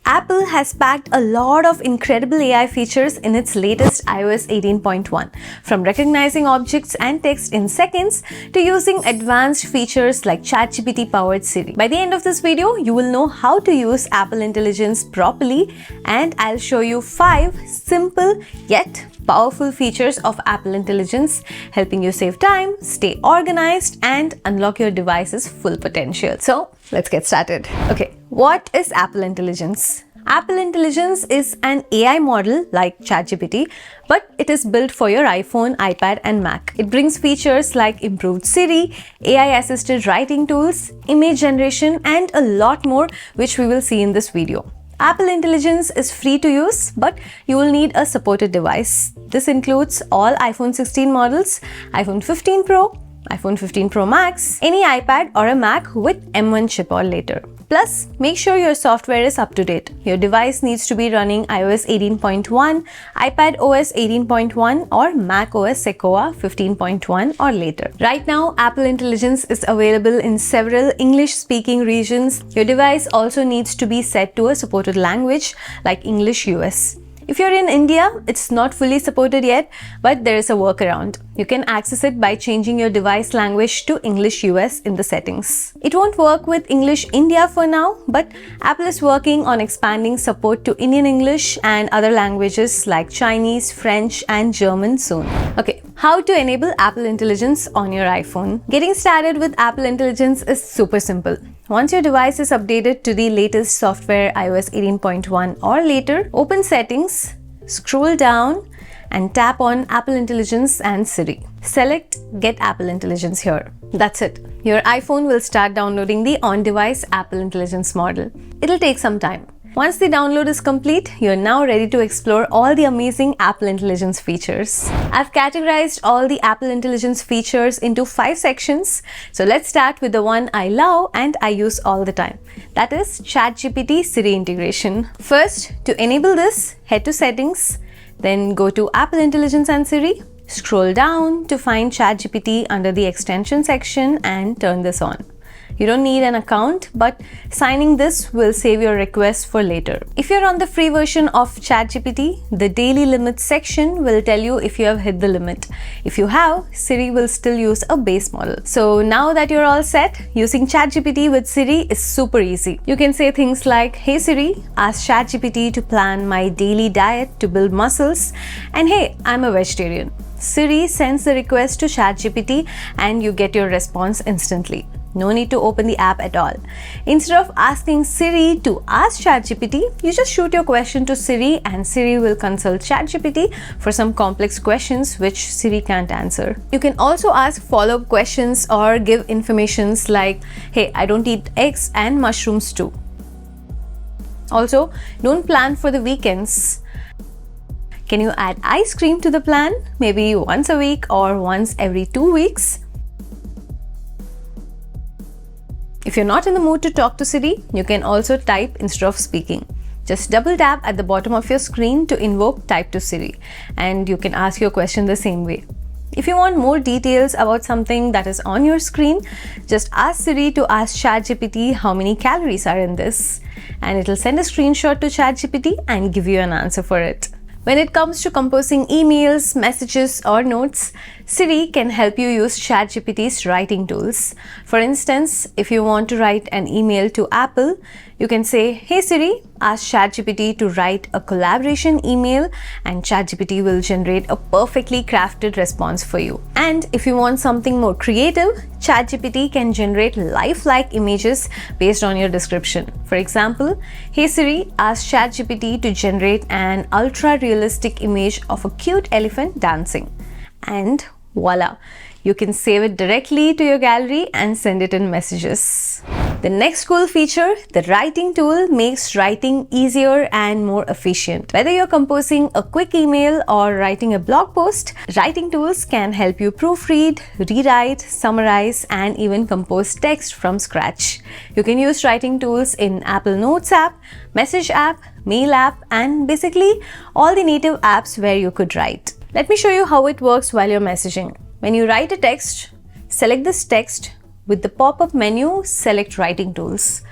Apple has packed a lot of incredible AI features in its latest iOS 18.1, from recognizing objects and text in seconds to using advanced features like ChatGPT-powered Siri. By the end of this video, you will know how to use Apple Intelligence properly, and I'll show you 5 simple yet powerful features of Apple Intelligence, helping you save time, stay organized, and unlock your device's full potential. So let's get started. Okay, what is Apple Intelligence? Apple Intelligence is an AI model like ChatGPT, but it is built for your iPhone, iPad, and Mac. It brings features like improved Siri, AI-assisted writing tools, image generation, and a lot more, which we will see in this video. Apple Intelligence is free to use, but you will need a supported device. This includes all iPhone 16 models, iPhone 15 Pro, iPhone 15 Pro Max, any iPad or a Mac with M1 chip or later. Plus, make sure your software is up to date. Your device needs to be running iOS 18.1, iPad OS 18.1 or Mac OS Sequoia 15.1 or later. Right now, Apple Intelligence is available in several English-speaking regions. Your device also needs to be set to a supported language like English US. If you're in India, it's not fully supported yet, but there is a workaround. You can access it by changing your device language to English US in the settings. It won't work with English India for now, but Apple is working on expanding support to Indian English and other languages like Chinese, French, and German soon. Okay, how to enable Apple Intelligence on your iPhone? Getting started with Apple Intelligence is super simple. Once your device is updated to the latest software iOS 18.1 or later, open Settings, scroll down and tap on Apple Intelligence and Siri. Select Get Apple Intelligence here. That's it. Your iPhone will start downloading the on-device Apple Intelligence model. It'll take some time. Once the download is complete, you're now ready to explore all the amazing Apple Intelligence features. I've categorized all the Apple Intelligence features into 5 sections. So let's start with the one I love and I use all the time. That is ChatGPT Siri Integration. First, to enable this, head to Settings, then go to Apple Intelligence and Siri. Scroll down to find ChatGPT under the extension section and turn this on. You don't need an account, but signing this will save your request for later. If you're on the free version of ChatGPT, the daily limit section will tell you if you have hit the limit. If you have, Siri will still use a base model. So now that you're all set, using ChatGPT with Siri is super easy. You can say things like, "Hey Siri, ask ChatGPT to plan my daily diet to build muscles," and "Hey, I'm a vegetarian." Siri sends the request to ChatGPT and you get your response instantly. No need to open the app at all. Instead of asking Siri to ask ChatGPT, you just shoot your question to Siri and Siri will consult ChatGPT for some complex questions which Siri can't answer. You can also ask follow-up questions or give informations like, "Hey, I don't eat eggs and mushrooms too." Also, don't plan for the weekends. Can you add ice cream to the plan? Maybe once a week or once every 2 weeks? If you're not in the mood to talk to Siri, you can also type instead of speaking. Just double tap at the bottom of your screen to invoke Type to Siri, and you can ask your question the same way. If you want more details about something that is on your screen, just ask Siri to ask ChatGPT how many calories are in this, and it'll send a screenshot to ChatGPT and give you an answer for it. When it comes to composing emails, messages, or notes, Siri can help you use ChatGPT's writing tools. For instance, if you want to write an email to Apple, you can say, "Hey Siri, ask ChatGPT to write a collaboration email," and ChatGPT will generate a perfectly crafted response for you. And if you want something more creative, ChatGPT can generate lifelike images based on your description. For example, "Hey Siri, ask ChatGPT to generate an ultra-realistic image of a cute elephant dancing." And voila, you can save it directly to your gallery and send it in messages. The next cool feature, the writing tool, makes writing easier and more efficient. Whether you're composing a quick email or writing a blog post, writing tools can help you proofread, rewrite, summarize, and even compose text from scratch. You can use writing tools in Apple Notes app, Message app, Mail app, and basically all the native apps where you could write. Let me show you how it works while you're messaging. When you write a text, select this text. With the pop-up menu, select Writing Tools.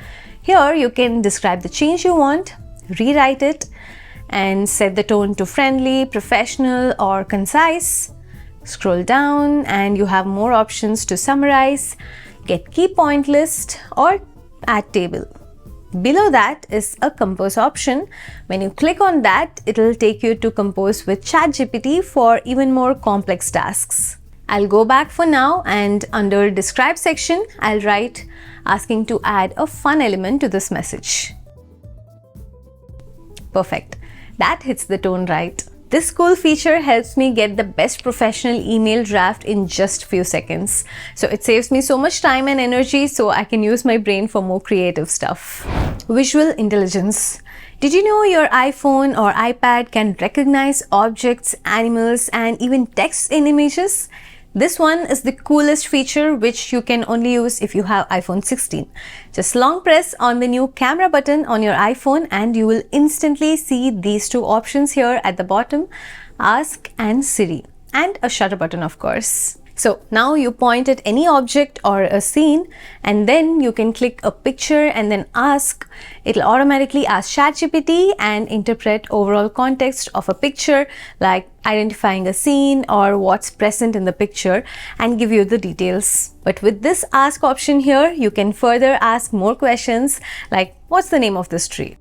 Here you can describe the change you want, rewrite it, and set the tone to friendly, professional, or concise. Scroll down and you have more options to summarize, get key point list, or add table. Below that is a compose option. When you click on that, it'll take you to compose with ChatGPT for even more complex tasks. I'll go back for now, and under describe section, I'll write asking to add a fun element to this message. Perfect. That hits the tone right. This cool feature helps me get the best professional email draft in just few seconds. So it saves me so much time and energy, so I can use my brain for more creative stuff. Visual intelligence. Did you know your iPhone or iPad can recognize objects, animals, and even text in images? This one is the coolest feature, which you can only use if you have iPhone 16. Just long press on the new camera button on your iPhone and you will instantly see these two options here at the bottom, Ask and Siri, and a shutter button, of course. So now you point at any object or a scene, and then you can click a picture and then ask. It'll automatically ask ChatGPT and interpret overall context of a picture, like identifying a scene or what's present in the picture, and give you the details. But with this ask option here, you can further ask more questions like, what's the name of this tree?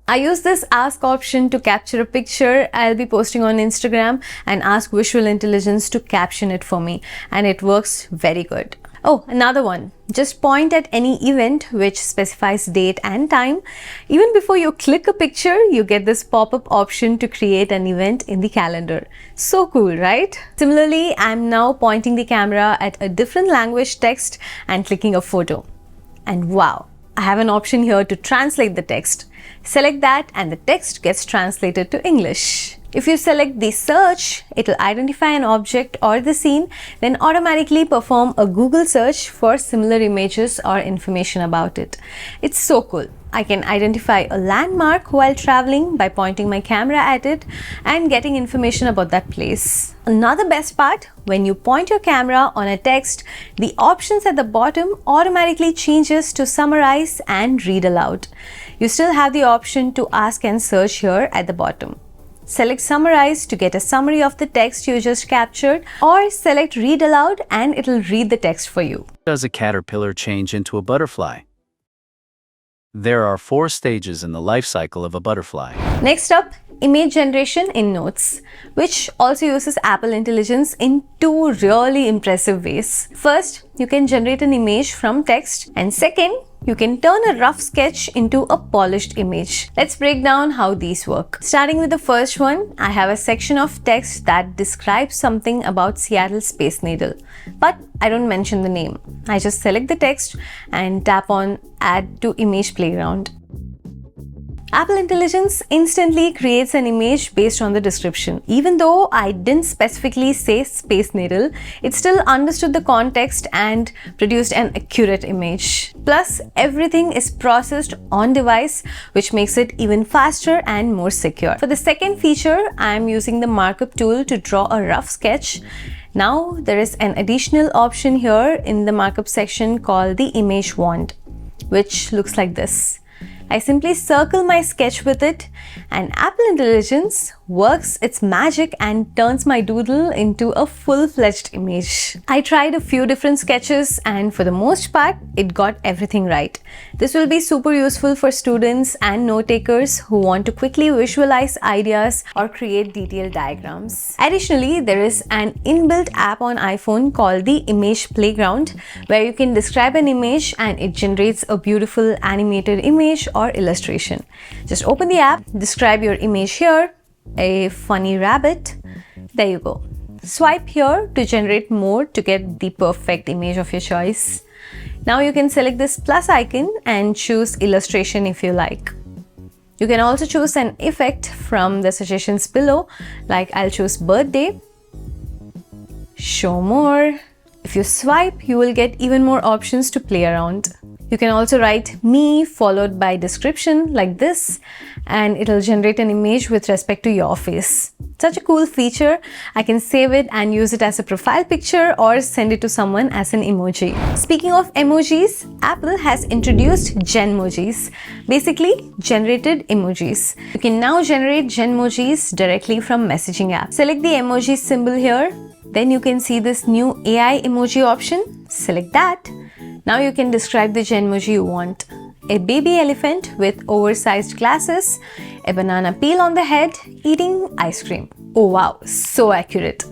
I use this ask option to capture a picture I'll be posting on Instagram and ask visual intelligence to caption it for me, and it works very good. Oh, another one. Just point at any event which specifies date and time. Even before you click a picture, you get this pop-up option to create an event in the calendar. So cool, right? Similarly, I'm now pointing the camera at a different language text and clicking a photo. And wow, I have an option here to translate the text. Select that and the text gets translated to English. If you select the search, it'll identify an object or the scene, then automatically perform a Google search for similar images or information about it. It's so cool. I can identify a landmark while traveling by pointing my camera at it and getting information about that place. Another best part, when you point your camera on a text, the options at the bottom automatically changes to summarize and read aloud. You still have the option to ask and search here at the bottom. Select Summarize to get a summary of the text you just captured, or select Read Aloud and it'll read the text for you. Does a caterpillar change into a butterfly? There are 4 stages in the life cycle of a butterfly. Next up, image generation in Notes, which also uses Apple Intelligence in 2 really impressive ways. First, you can generate an image from text, and second, you can turn a rough sketch into a polished image. Let's break down how these work. Starting with the first one, I have a section of text that describes something about Seattle Space Needle, but I don't mention the name. I just select the text and tap on Add to Image Playground. Apple Intelligence instantly creates an image based on the description. Even though I didn't specifically say space needle, it still understood the context and produced an accurate image. Plus, everything is processed on device, which makes it even faster and more secure. For the second feature, I'm using the markup tool to draw a rough sketch. Now, there is an additional option here in the markup section called the image wand, which looks like this. I simply circle my sketch with it, and Apple Intelligence works its magic and turns my doodle into a full-fledged image. I tried a few different sketches, and for the most part, it got everything right. This will be super useful for students and note-takers who want to quickly visualize ideas or create detailed diagrams. Additionally, there is an inbuilt app on iPhone called the Image Playground, where you can describe an image and it generates a beautiful animated image or illustration. Just open the app, describe your image here, a funny rabbit. There you go. Swipe here to generate more to get the perfect image of your choice. Now you can select this plus icon and choose illustration if you like. You can also choose an effect from the suggestions below, like I'll choose birthday, show more. If you swipe, you will get even more options to play around. You can also write me followed by description like this, and it'll generate an image with respect to your face. Such a cool feature. I can save it and use it as a profile picture or send it to someone as an emoji. Speaking of emojis, Apple has introduced Genmojis, basically generated emojis. You can now generate Genmojis directly from messaging app. Select the emoji symbol here. Then you can see this new AI emoji option. Select that. Now you can describe the Genmoji you want. A baby elephant with oversized glasses, a banana peel on the head, eating ice cream. Oh wow, so accurate.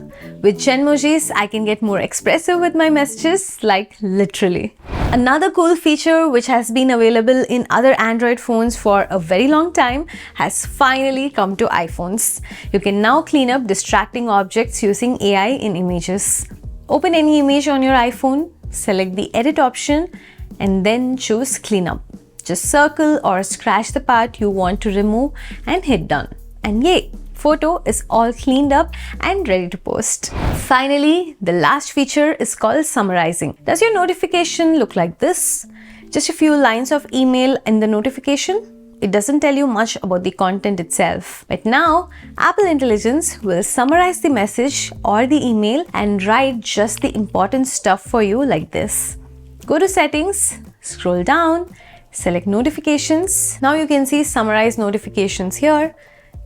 With Genmojis, I can get more expressive with my messages, like literally. Another cool feature which has been available in other Android phones for a very long time has finally come to iPhones. You can now clean up distracting objects using AI in images. Open any image on your iPhone, select the edit option, and then choose cleanup. Just circle or scratch the part you want to remove and hit done. And yay! Photo is all cleaned up and ready to post. Finally, the last feature is called summarizing. Does your notification look like this? Just a few lines of email in the notification? It doesn't tell you much about the content itself. But now, Apple Intelligence will summarize the message or the email and write just the important stuff for you like this. Go to Settings, scroll down, select Notifications. Now you can see Summarize Notifications here.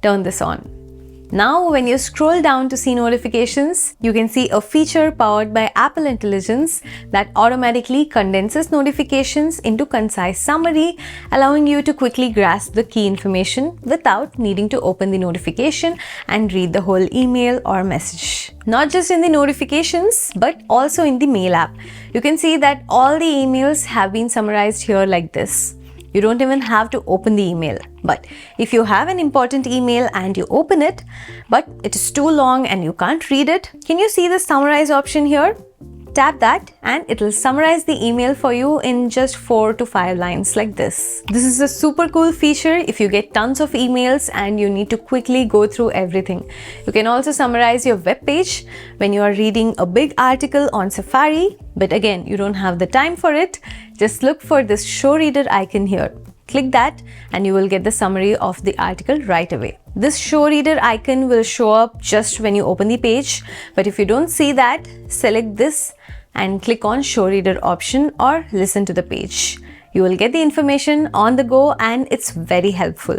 Turn this on. Now, when you scroll down to see notifications, you can see a feature powered by Apple Intelligence that automatically condenses notifications into concise summary, allowing you to quickly grasp the key information without needing to open the notification and read the whole email or message. Not just in the notifications, but also in the Mail app. You can see that all the emails have been summarized here like this. You don't even have to open the email. But if you have an important email and you open it, but it is too long and you can't read it, can you see the summarize option here? Tap that and it will summarize the email for you in just 4 to 5 lines like this. This is a super cool feature if you get tons of emails and you need to quickly go through everything. You can also summarize your web page when you are reading a big article on Safari, but again, you don't have the time for it. Just look for this show reader icon here. Click that and you will get the summary of the article right away. This show reader icon will show up just when you open the page, but if you don't see that, select this and click on show reader option or listen to the page. You will get the information on the go and it's very helpful.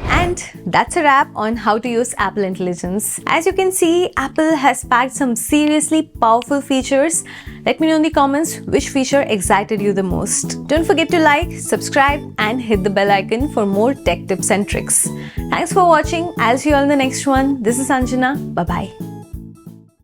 And that's a wrap on how to use Apple Intelligence. As you can see, Apple has packed some seriously powerful features. Let me know in the comments which feature excited you the most. Don't forget to like, subscribe, and hit the bell icon for more tech tips and tricks. Thanks for watching. I'll see you all in the next one. This is Anjana. Bye-bye.